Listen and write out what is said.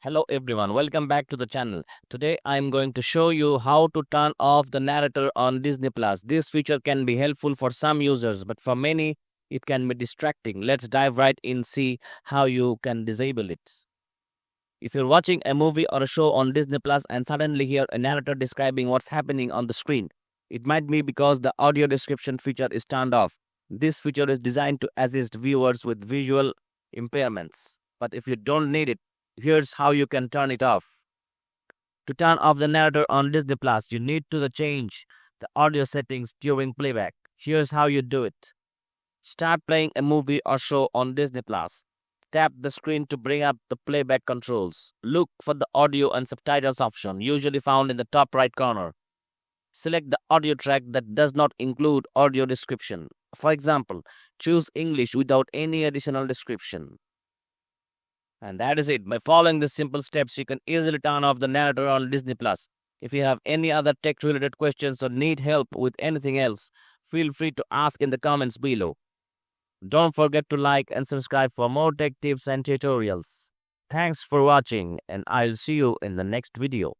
Hello everyone, welcome back to the channel. Today I am going to show you how to turn off the narrator on Disney Plus. This feature can be helpful for some users, but for many it can be distracting. Let's dive right in see how you can disable it. If you're watching a movie or a show on Disney Plus and suddenly hear a narrator describing what's happening on the screen, it might be because the audio description feature is turned off. This feature is designed to assist viewers with visual impairments. But if you don't need it, here's how you can turn it off. To turn off the narrator on Disney Plus, you need to change the audio settings during playback. Here's how you do it. Start playing a movie or show on Disney Plus. Tap the screen to bring up the playback controls. Look for the audio and subtitles option, usually found in the top right corner. Select the audio track that does not include audio description. For example, choose English without any additional description. And that is it. By following these simple steps, you can easily turn off the narrator on Disney Plus. If you have any other tech-related questions or need help with anything else, feel free to ask in the comments below. Don't forget to like and subscribe for more tech tips and tutorials. Thanks for watching, and I'll see you in the next video.